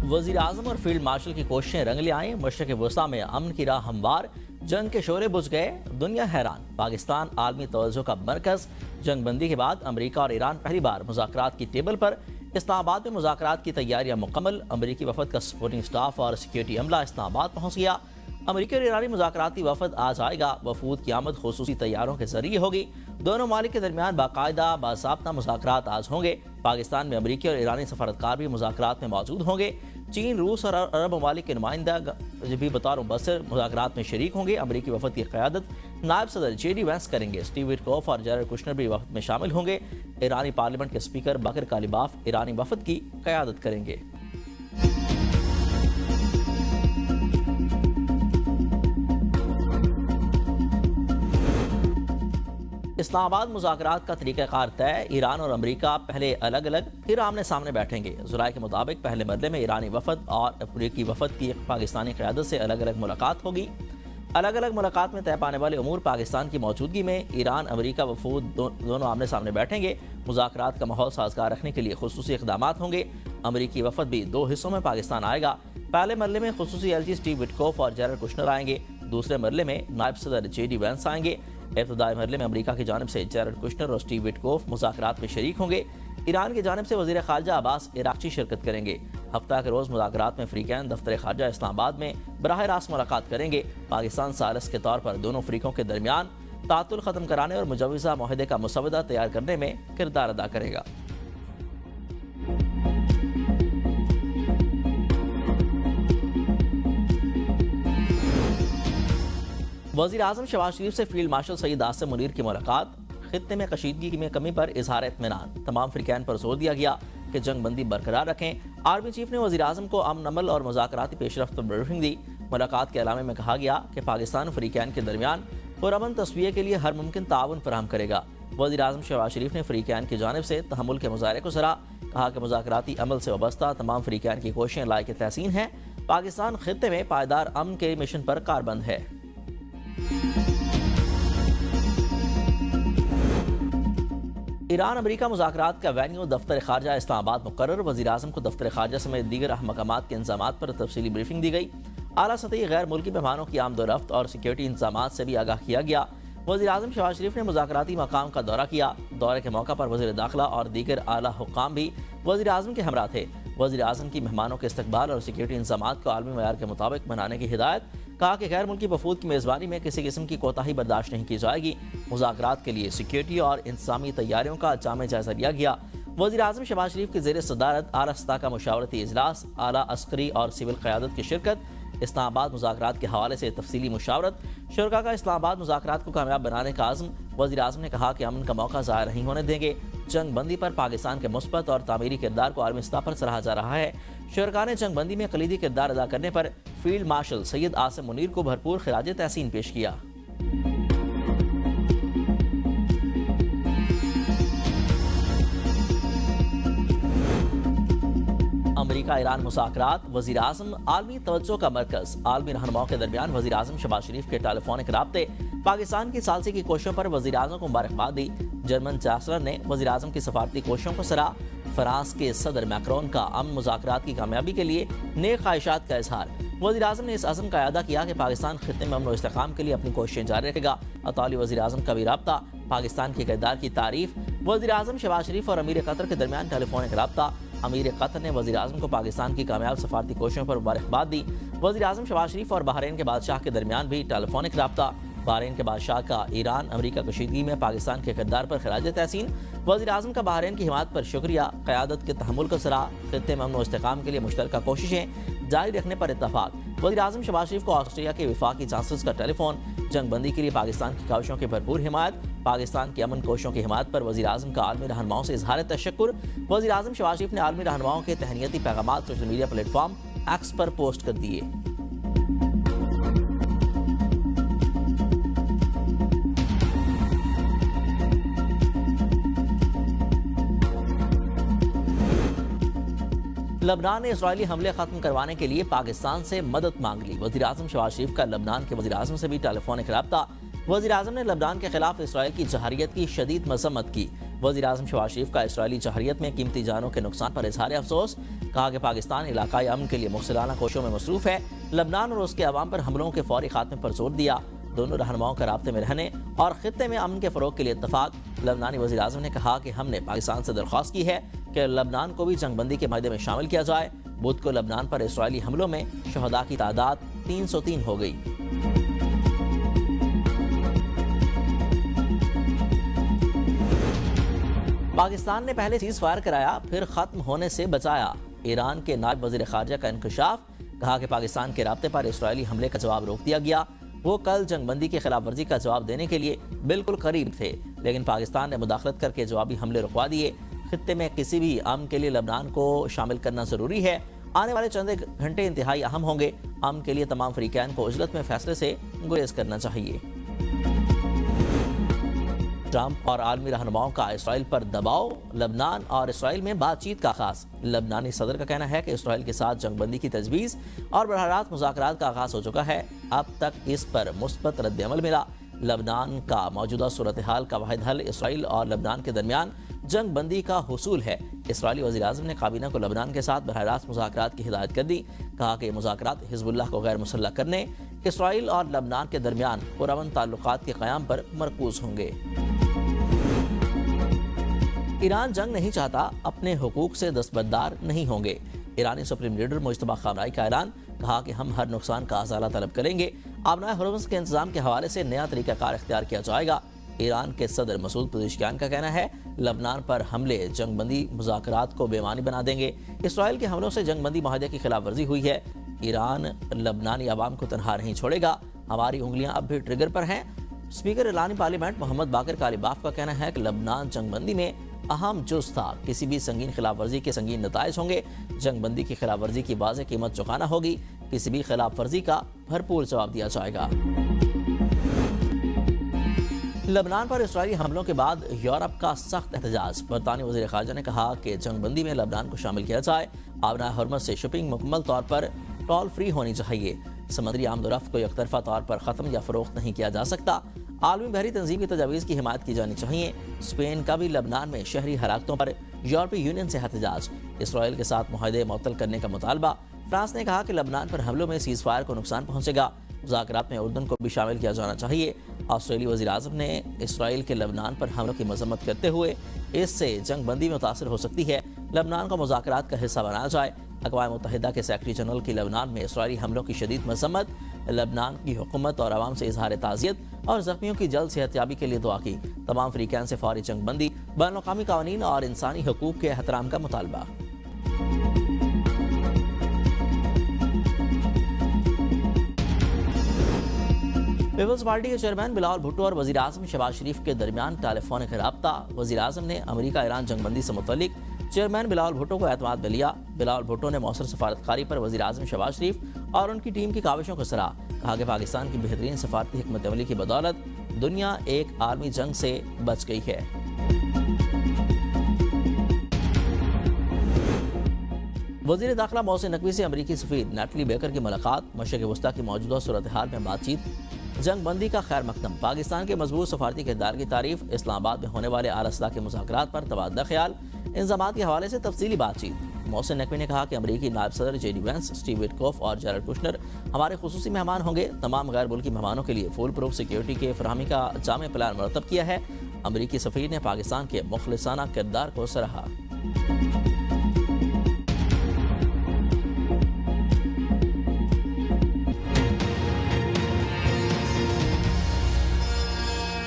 وزیر اعظم اور field marshal کی کوششیں رنگ لے آئیں، مشرق وسطیٰ میں امن کی راہ ہموار، جنگ کے شعلے بجھ گئے، دنیا حیران، پاکستان عالمی توجہ کا مرکز۔ جنگ بندی کے بعد امریکہ اور ایران پہلی بار مذاکرات کی ٹیبل پر، اسلام آباد میں مذاکرات کی تیاریاں مکمل، امریکی وفد کا سپورٹنگ سٹاف اور سیکیورٹی عملہ اسلام آباد پہنچ گیا۔ امریکی اور ایرانی مذاکراتی وفد آج آئے گا، وفود کی آمد خصوصی طیاروں کے ذریعے ہوگی۔ دونوں ممالک کے درمیان باقاعدہ باضابطہ مذاکرات آج ہوں گے۔ پاکستان میں امریکی اور ایرانی سفارتکار بھی مذاکرات میں موجود ہوں گے۔ چین، روس اور عرب ممالک کے نمائندہ بھی بطور مبصر مذاکرات میں شریک ہوں گے۔ امریکی وفد کی قیادت نائب صدر جے ڈی وینس کریں گے۔ اسٹیو وٹکوف اور جیرڈ کشنر بھی وفد میں شامل ہوں گے۔ ایرانی پارلیمنٹ کے اسپیکر بکر کالیباف ایرانی وفد کی قیادت کریں گے۔ اسلام آباد مذاکرات کا طریقہ کار طے، ایران اور امریکہ پہلے الگ الگ پھر آمنے سامنے بیٹھیں گے۔ ذرائع کے مطابق پہلے مرحلے میں ایرانی وفد اور امریکی وفد کی پاکستانی قیادت سے الگ الگ ملاقات ہوگی۔ الگ الگ ملاقات میں طے پانے والے امور پاکستان کی موجودگی میں ایران امریکہ وفود دونوں آمنے سامنے بیٹھیں گے۔ مذاکرات کا ماحول سازگار رکھنے کے لیے خصوصی اقدامات ہوں گے۔ امریکی وفد بھی 2 حصوں میں پاکستان آئے گا۔ پہلے مرحلے میں خصوصی ایل جی اسٹیو وٹکوف اور جیرڈ کشنر آئیں گے۔ دوسرے مرحلے میں نائب صدر جے ڈی وینس آئیں گے۔ ابتدائی مرحلے میں امریکہ کی جانب سے جیرڈ کشنر اور اسٹیو وٹکوف مذاکرات میں شریک ہوں گے۔ ایران کی جانب سے وزیر خارجہ عباس عراقچی شرکت کریں گے۔ ہفتہ کے روز مذاکرات میں فریقین دفتر خارجہ اسلام آباد میں براہ راست ملاقات کریں گے۔ پاکستان ثالث کے طور پر دونوں فریقوں کے درمیان تعطل ختم کرانے اور مجوزہ معاہدے کا مسودہ تیار کرنے میں کردار ادا کرے گا۔ وزیر اعظم شہباز شریف سے فیلڈ مارشل سید عاصم منیر کی ملاقات، خطے میں کشیدگی میں کمی پر اظہار اطمینان، تمام فریقین پر زور دیا گیا کہ جنگ بندی برقرار رکھیں۔ آرمی چیف نے وزیر اعظم کو امن عمل اور مذاکراتی پیش رفت پر بریفنگ دی۔ ملاقات کے اعلامیہ میں کہا گیا کہ پاکستان فریقین کے درمیان پرامن تصفیے کے لیے ہر ممکن تعاون فراہم کرے گا۔ وزیر اعظم شہباز شریف نے فریقین کی جانب سے تحمل کے مظاہرے کو سراہا، کہا کہ مذاکراتی عمل سے وابستہ تمام فریقین کی کوششیں لائق تحسین ہیں۔ پاکستان خطے میں پائیدار امن کے مشن پر کاربند ہے۔ ایران امریکہ مذاکرات کا وینیو دفتر خارجہ اسلام آباد مقرر، وزیر اعظم کو دفتر خارجہ سمیت دیگر اہم مقامات کے انتظامات پر تفصیلی بریفنگ دی گئی۔ اعلیٰ سطحی غیر ملکی مہمانوں کی آمد و رفت اور سیکیورٹی انتظامات سے بھی آگاہ کیا گیا۔ وزیر اعظم شہباز شریف نے مذاکراتی مقام کا دورہ کیا۔ دورے کے موقع پر وزیر داخلہ اور دیگر اعلیٰ حکام بھی وزیر اعظم کے ہمراہ تھے۔ وزیر اعظم کی مہمانوں کے استقبال اور سیکیورٹی انتظامات کو عالمی معیار کے مطابق بنانے کی ہدایت، کہا کہ غیر ملکی وفود کی میزبانی میں کسی قسم کی کوتاہی برداشت نہیں کی جائے گی۔ مذاکرات کے لیے سیکیورٹی اور انتظامی تیاریوں کا جامع جائزہ لیا گیا۔ وزیر اعظم شہباز شریف کی زیر صدارت اعلیٰ سطح کا مشاورتی اجلاس، اعلیٰ عسکری اور سول قیادت کی شرکت، اسلام آباد مذاکرات کے حوالے سے تفصیلی مشاورت، شرکاء کا اسلام آباد مذاکرات کو کامیاب بنانے کا عزم۔ وزیر اعظم نے کہا کہ امن کا موقع ضائع نہیں ہونے دیں گے۔ جنگ بندی پر پاکستان کے مثبت اور تعمیری کردار کو عالمی سطح پر سراہا جا رہا ہے۔ شرکاء نے جنگ بندی میں کلیدی کردار ادا کرنے پر فیلڈ مارشل سید عاصم منیر کو بھرپور خراج تحسین پیش کیا۔ امریکہ ایران مذاکرات، وزیر اعظم عالمی توجہ کا مرکز، عالمی رہنماؤں کے درمیان وزیر اعظم شہباز شریف کے ٹیلی فونک رابطے، پاکستان کی ثالثی کی کوششوں پر وزیر اعظم کو مبارکباد دی۔ جرمن چانسلر نے وزیر اعظم کی سفارتی کوششوں کو سراہا۔ فرانس کے صدر میکرون کا امن مذاکرات کی کامیابی کے لیے نیک خواہشات کا اظہار۔ وزیر اعظم نے اس عزم کا اعادہ کیا کہ پاکستان خطے میں امن و استحکام کے لیے اپنی کوششیں جاری رکھے گا۔ اطالی وزیر اعظم کا بھی رابطہ، پاکستان کے کردار کی تعریف۔ وزیر اعظم شہباز شریف اور امیر قطر کے درمیان ٹیلی فونک رابطہ، امیر قطر نے وزیر اعظم کو پاکستان کی کامیاب سفارتی کوششوں پر مبارکباد دی۔ وزیر اعظم شہباز شریف اور بحرین کے بادشاہ کے درمیان بھی ٹیلی فونک رابطہ، بحرین کے بادشاہ کا ایران امریکہ کشیدگی میں پاکستان کے کردار پر خراج تحسین۔ وزیر اعظم کا بحرین کی حمایت پر شکریہ، قیادت کے تحمل کو سراہا، خطے میں امن و استحکام کے لیے مشترکہ کوششیں جاری رکھنے پر اتفاق۔ وزیر اعظم شہباز شریف کو آسٹریلیا کے وفاقی چانسلر کا ٹیلی فون، جنگ بندی کے لیے پاکستان کی کاوشوں کی بھرپور حمایت، پاکستان کی امن کوششوں کی حمایت پر وزیر اعظم کا عالمی رہنماؤں سے اظہار تشکر۔ وزیر اعظم شہباز شریف نے عالمی رہنماؤں کے تہنیتی پیغامات سوشل میڈیا پلیٹ فارم ایکس پر پوسٹ کر دیے۔ لبنان نے اسرائیلی حملے ختم کروانے کے لیے پاکستان سے مدد مانگ لی۔ وزیر اعظم شہباز شریف کا لبنان کے وزیر اعظم سے بھی ٹیلی فونک رابطہ۔ وزیر اعظم نے لبنان کے خلاف اسرائیل کی جہریت کی شدید مذمت کی۔ وزیر اعظم شہباز شریف کا اسرائیلی جارحیت میں قیمتی جانوں کے نقصان پر اظہار افسوس، کہا کہ پاکستان علاقائی امن کے لیے مخصلانہ کوششوں میں مصروف ہے، لبنان اور اس کے عوام پر حملوں کے فوری خاتمے پر زور دیا، دونوں رہنماؤں کا رابطے میں رہنے اور خطے میں امن کے فروغ کے لیے اتفاق۔ لبنانی وزیر اعظم نے کہا کہ ہم نے پاکستان سے درخواست کی ہے کہ لبنان کو بھی جنگ بندی کے معاہدے میں شامل کیا جائے۔ بدھ کو لبنان پر اسرائیلی حملوں میں شہداء کی تعداد 303 ہو گئی۔ پاکستان نے پہلے سیز فائر کرایا پھر ختم ہونے سے بچایا، ایران کے نائب وزیر خارجہ کا انکشاف، کہا کہ پاکستان کے رابطے پر اسرائیلی حملے کا جواب روک دیا گیا، وہ کل جنگ بندی کی خلاف ورزی کا جواب دینے کے لیے بالکل قریب تھے لیکن پاکستان نے مداخلت کر کے جوابی حملے رکوا دیے۔ خطے میں کسی بھی امن کے لیے لبنان کو شامل کرنا ضروری ہے، آنے والے چند گھنٹے انتہائی اہم ہوں گے، امن کے لیے تمام فریقین کو عجلت میں فیصلے سے گریز کرنا چاہیے۔ ٹرمپ اور عالمی رہنماؤں کا اسرائیل پر دباؤ، لبنان اور اسرائیل میں بات چیت کا آغاز۔ لبنانی صدر کا کہنا ہے کہ اسرائیل کے ساتھ جنگ بندی کی تجویز اور براہ راست مذاکرات کا آغاز ہو چکا ہے، اب تک اس پر مثبت رد عمل ملا۔ لبنان کا موجودہ صورتحال کا واحد حل اسرائیل اور لبنان کے درمیان جنگ بندی کا حصول ہے۔ اسرائیلی وزیر اعظم نے کابینہ کو لبنان کے ساتھ براہ راست مذاکرات کی ہدایت کر دی، کہا کہ مذاکرات حزب اللہ کو غیر مسلح کرنے، اسرائیل اور لبنان کے درمیان پرامن تعلقات کے قیام پر مرکوز ہوں گے۔ ایران جنگ نہیں چاہتا، اپنے حقوق سے دستبردار نہیں ہوں گے۔ ایرانی سپریم لیڈر مجتبیٰ خامنہئی کا اعلان، کہا کہ ہم ہر نقصان کا ازالہ طلب کریں گے، آبنائے ہرمز کے انتظام کے حوالے سے نیا طریقہ کار اختیار کیا جائے گا۔ ایران کے صدر مسعود پزشکیان کا کہنا ہے لبنان پر حملے جنگ بندی مذاکرات کو بے معنی بنا دیں گے۔ اسرائیل کے حملوں سے جنگ بندی معاہدے کی خلاف ورزی ہوئی ہے، ایران لبنانی عوام کو تنہا نہیں چھوڑے گا، ہماری انگلیاں اب بھی ٹریگر پر ہیں۔ اسپیکر اعلانی پارلیمنٹ محمد باقر کالیباف کا کہنا ہے کہ لبنان جنگ بندی میں اہم جز تھا، کسی بھی سنگین خلاف ورزی کے سنگین نتائج ہوں گے، جنگ بندی کی خلاف ورزی کی واضح قیمت چکانا ہوگی، کسی بھی خلاف ورزی کا بھرپور جواب دیا جائے گا۔ لبنان پر اسرائیلی حملوں کے بعد یورپ کا سخت احتجاج، برطانوی وزیر خارجہ نے کہا کہ جنگ بندی میں لبنان کو شامل کیا جائے، آبنائے ہرمز سے شپنگ مکمل طور پر ٹول فری ہونی چاہیے، سمندری آمد و رفت کو یک طرفہ طور پر ختم یا فروخت نہیں کیا جا سکتا، عالمی بحری تنظیم کی تجاویز کی حمایت کی جانی چاہیے۔ اسپین کا بھی لبنان میں شہری ہلاکتوں پر یورپی یونین سے احتجاج، اسرائیل کے ساتھ معاہدے معطل کرنے کا مطالبہ، فرانس نے کہا کہ لبنان پر حملوں میں سیز فائر کو نقصان پہنچے گا، مذاکرات میں اردن کو بھی شامل کیا جانا چاہیے۔ آسٹریلی وزیر اعظم نے اسرائیل کے لبنان پر حملوں کی مذمت کرتے ہوئے اس سے جنگ بندی متاثر ہو سکتی ہے، لبنان کو مذاکرات کا حصہ بنایا جائے۔ اقوام متحدہ کے سیکرٹری جنرل کی لبنان میں اسرائیلی حملوں کی شدید مذمت، لبنان کی حکومت اور عوام سے اظہار تعزیت اور زخمیوں کی جلد صحت یابی کے لیے دعا کی، تمام فریقین سے فوری جنگ بندی، بین الاقوامی قوانین اور انسانی حقوق کے احترام کا مطالبہ۔ پیپلز پارٹی کے چیئرمین بلاول بھٹو اور وزیر اعظم شہباز شریف کے درمیان ٹیلی فونک رابطہ، وزیر اعظم نے امریکہ ایران جنگ بندی سے متعلق چیئرمین بلاول بھٹو کو اعتماد میں لیا۔ بلاول بھٹو نے مؤثر سفارتکاری پر وزیر اعظم شہباز شریف اور ان کی ٹیم کی کاوشوں کو سراہا، کہا کہ پاکستان کی بہترین سفارتی حکمت عملی کی بدولت دنیا ایک عالمی جنگ سے بچ گئی ہے۔ وزیر داخلہ محسن نقوی سے امریکی سفیر نیٹلی بیکر کی ملاقات، مشرق وسطیٰ کی موجودہ صورتحال میں بات چیت، جنگ بندی کا خیر مقدم، پاکستان کے مضبوط سفارتی کردار کی تعریف، اسلام آباد میں ہونے والے اعلیٰ سطح کے مذاکرات پر تبادلہ خیال، انضمامات کے حوالے سے تفصیلی بات چیت۔ محسن نقوی نے کہا کہ امریکی نائب صدر J D Vance, Steve Witkoff اور جیرڈ کشنر ہمارے خصوصی مہمان ہوں گے، تمام غیر ملکی مہمانوں کے لیے فول پروف سیکیورٹی کے فراہمی کا جامع پلان مرتب کیا ہے۔ امریکی سفیر نے پاکستان کے مخلصانہ کردار کو سراہا۔